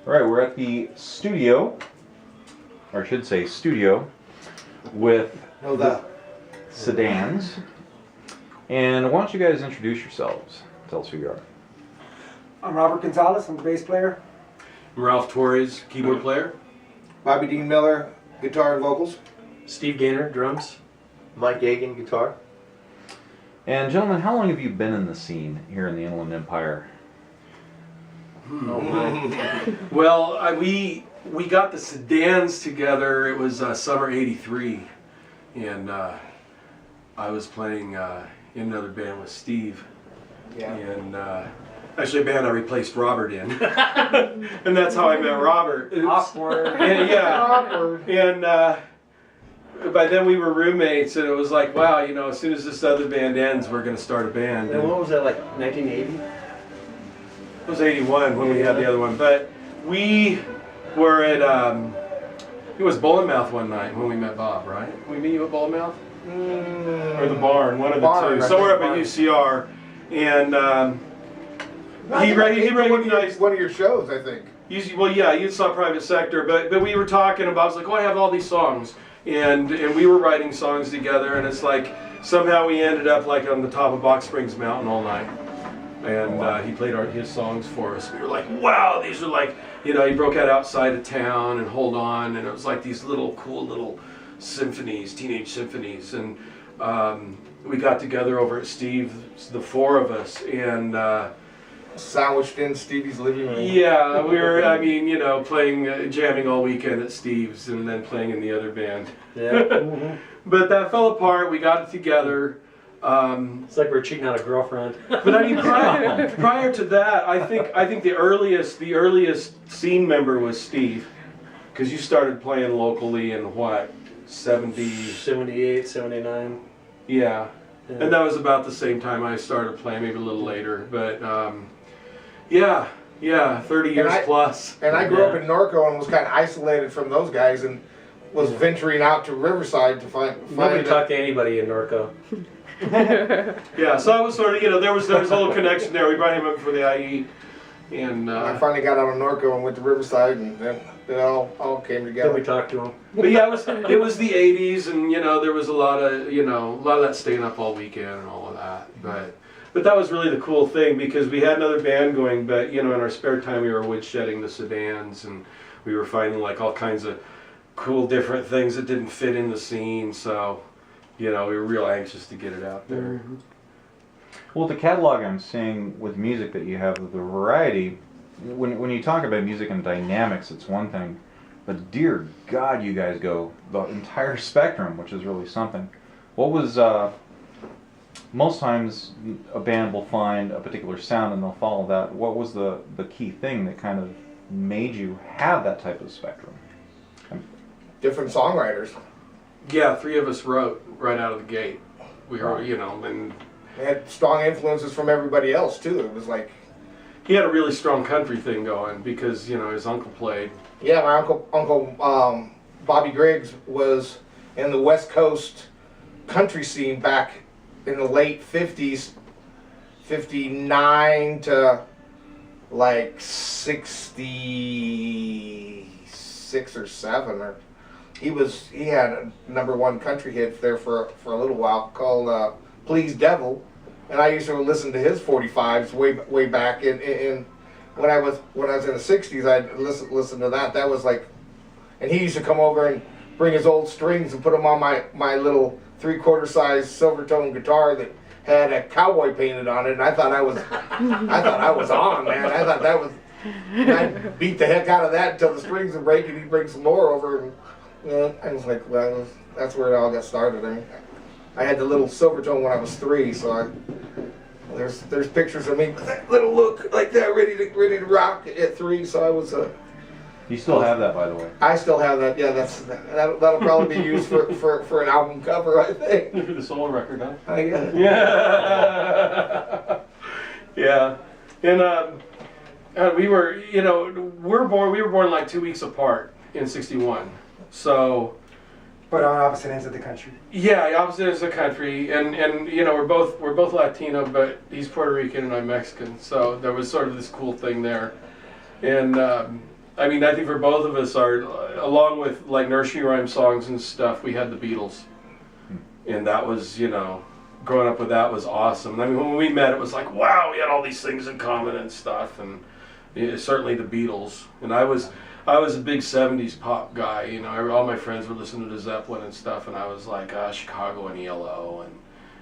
All right, we're at the studio, or I should say studio, with Sedans. And why don't you guys introduce yourselves? Tell us who you are. I'm Robert Gonzalez, I'm the bass player. I'm Ralph Torres, keyboard player. Bobby Dean Miller, guitar and vocals. Steve Gaynor, drums. Mike Agan, guitar. And gentlemen, how long have you been in the scene here in the Inland Empire? Well, we got the Sedans together. It was summer '83, and I was playing in another band with Steve. Yeah. And actually a band I replaced Robert in. And that's how I met Robert. Awkward. And, yeah. Awkward. And by then we were roommates, and it was like, wow, you know, as soon as this other band ends, we're going to start a band. And what was that, like 1980? It was '81 when we had the other one, but we were at it was Bowling-Mouth one night when we met Bob, right? We meet you at Bowling-Mouth? Or the barn, one of the Barn, two, I somewhere up think at UCR, and he recognized one of your shows, I think. Well, yeah, you saw Private Sector, but we were talking about, I was like, oh, I have all these songs, and we were writing songs together, and it's like somehow we ended up like on the top of Box Springs Mountain all night. And he played his songs for us. We were like, wow, these are like, you know, he broke out Outside of Town and Hold On, and it was like these little cool little symphonies, teenage symphonies. And we got together over at Steve's, the four of us, and Sandwiched in Stevie's living room. yeah, we were, I mean, you know, playing, jamming all weekend at Steve's and then playing in the other band. Yeah. But that fell apart. We got it together. It's like we're cheating on a girlfriend. But I mean, prior to that, I think the earliest scene member was Steve, because you started playing locally in what, 70? 78, 79. Yeah, and that was about the same time I started playing, maybe a little later. But yeah, 30 years plus. And I grew up in Norco and was kind of isolated from those guys and was venturing out to Riverside to find Nobody talked to anybody in Norco. Yeah, so I was sort of, you know, there was a little connection there. We brought him up for the IE, and I finally got out of Norco and went to Riverside, and then it all came together. Then we talked to him. But yeah, it was the '80s, and you know, there was a lot of that staying up all weekend and all of that. But that was really the cool thing, because we had another band going, but you know, in our spare time we were woodshedding the Sedans, and we were finding like all kinds of cool different things that didn't fit in the scene. So, you know, we were real anxious to get it out there. Mm-hmm. Well, the catalog I'm seeing with music that you have, the variety, when you talk about music and dynamics, it's one thing, but dear God, you guys go the entire spectrum, which is really something. What was, most times a band will find a particular sound and they'll follow that. What was the key thing that kind of made you have that type of spectrum? Different songwriters. Yeah, three of us wrote right out of the gate. We were, you know, and They had strong influences from everybody else too. It was like, he had a really strong country thing going because, you know, his uncle played. yeah, my uncle Bobby Griggs was in the West Coast country scene back in the late 50s, 59 to like 66 or 7 or he had a #1 country hit there for a little while called Please Devil, and I used to listen to his 45s way back in when I was in the 60s. I'd listen to that. That was like, and he used to come over and bring his old strings and put them on my little 3/4 size Silvertone guitar that had a cowboy painted on it, and I thought I was on, man. I thought that was, and I'd beat the heck out of that until the strings would break, and he'd bring some more over, and I was like, well, that's where it all got started. I mean, I had the little Silvertone when I was 3, so there's pictures of me with that little look like that, ready to rock at 3. So I was You still have that, by the way. I still have that. Yeah, that'll probably be used for an album cover, I think. For the solo record, huh? I guess. Yeah. Yeah. And we were, you know, we were born like 2 weeks apart in '61. So, But on opposite ends of the country. yeah, opposite ends of the country, and you know, we're both Latino, but he's Puerto Rican and I'm Mexican, so there was sort of this cool thing there, and I mean, I think for both of us, along with like nursery rhyme songs and stuff, we had the Beatles, and that was, growing up with that was awesome. I mean, when we met, it was like, wow, we had all these things in common and stuff, and certainly the Beatles. And I was a big '70s pop guy. All my friends were listening to Zeppelin and stuff, and I was like, Chicago and ELO,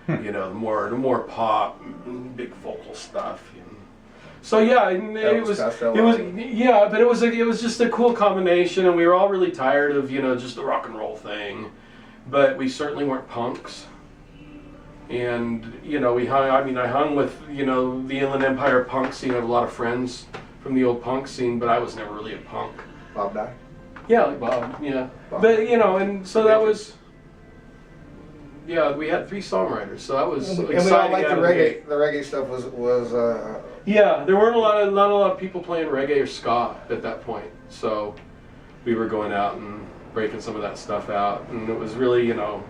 and the more pop, big vocal stuff. So yeah, and it was yeah, but it was just a cool combination, and we were all really tired of just the rock and roll thing, but we certainly weren't punks. And we hung. I mean, I hung with the Inland Empire punk scene. I have a lot of friends from the old punk scene, but I was never really a punk. Bob Dye. Yeah, like Bob. Yeah, Bob. But and so that was. Yeah, we had 3 songwriters, so that was exciting. And we all liked the reggae. The reggae stuff was. Yeah, there weren't not a lot of people playing reggae or ska at that point, so we were going out and breaking some of that stuff out, and it was really not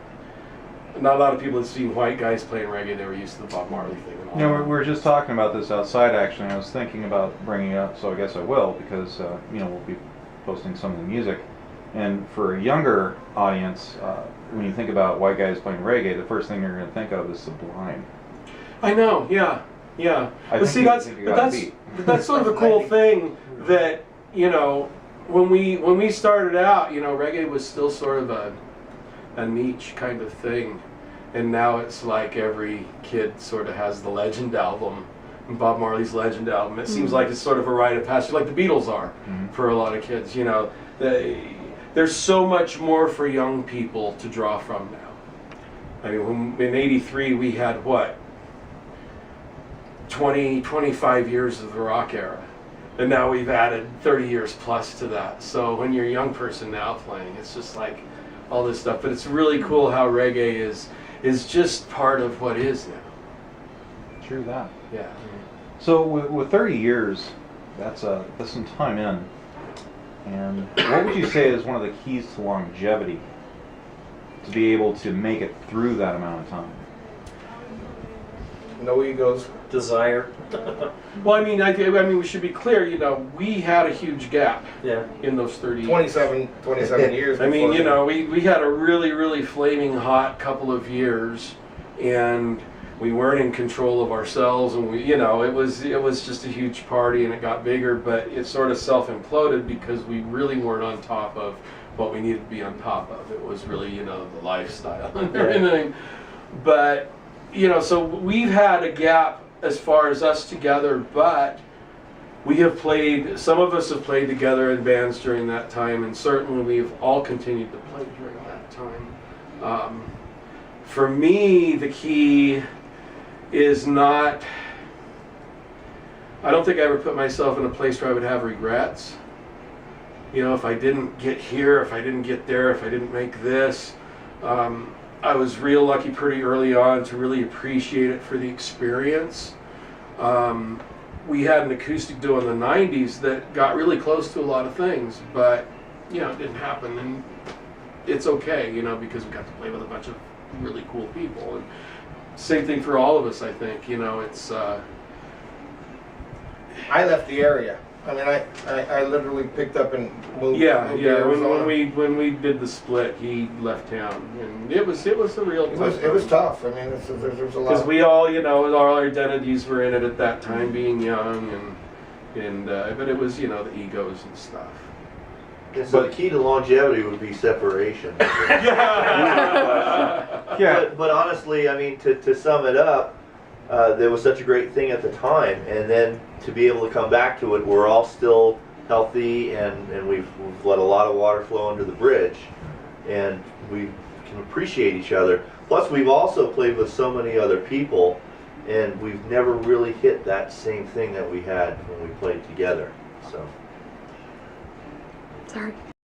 a lot of people had seen white guys playing reggae. They were used to the Bob Marley thing. And all we were just talking about this outside, actually, and I was thinking about bringing it up, so I guess I will, because, we'll be posting some of the music. And for a younger audience, when you think about white guys playing reggae, the first thing you're going to think of is Sublime. I know, yeah. But see, that's sort of a cool thing that, when we started out, reggae was still sort of a niche kind of thing, and now it's like every kid sort of has the Legend album, Bob Marley's Legend album. It seems like it's sort of a rite of passage, like the Beatles are for a lot of kids. There's so much more for young people to draw from now. I mean, in '83 we had 25 years of the rock era, and now we've added 30 years plus to that. So when you're a young person now playing, it's just like all this stuff. But it's really cool how reggae is just part of what is now. True that. Yeah. So with 30 years, that's some time in. And what would you say is one of the keys to longevity, to be able to make it through that amount of time? No egos. Desire. Well, I mean, we should be clear. We had a huge gap. Yeah. In those 30 27 years. I mean, we had a really, really flaming hot couple of years, and we weren't in control of ourselves, and it was just a huge party, and it got bigger, but it sort of self-imploded because we really weren't on top of what we needed to be on top of. It was really, the lifestyle and everything. But, so we've had a gap as far as us together, but we have played, some of us have played together in bands during that time, and certainly we've all continued to play during that time. For me, the key is not, I don't think I ever put myself in a place where I would have regrets. If I didn't get here, if I didn't get there, if I didn't make this. I was real lucky pretty early on to really appreciate it for the experience. We had an acoustic duo in the 90s that got really close to a lot of things, but it didn't happen, and it's okay, because we got to play with a bunch of really cool people. And same thing for all of us, I think. It's. I left the area. I mean, I literally picked up and moved. Yeah. moved to Arizona. When we did the split, he left town, and it was a real. It was tough. I mean, there's a lot. Because we all, all our identities were in it at that time, being young, and but it was, the egos and stuff. And so the key to longevity would be separation. Yeah. But honestly, I mean, to sum it up, there was such a great thing at the time, and then to be able to come back to it, we're all still healthy, and we've let a lot of water flow under the bridge, and we can appreciate each other. Plus, we've also played with so many other people, and we've never really hit that same thing that we had when we played together. So. Sorry.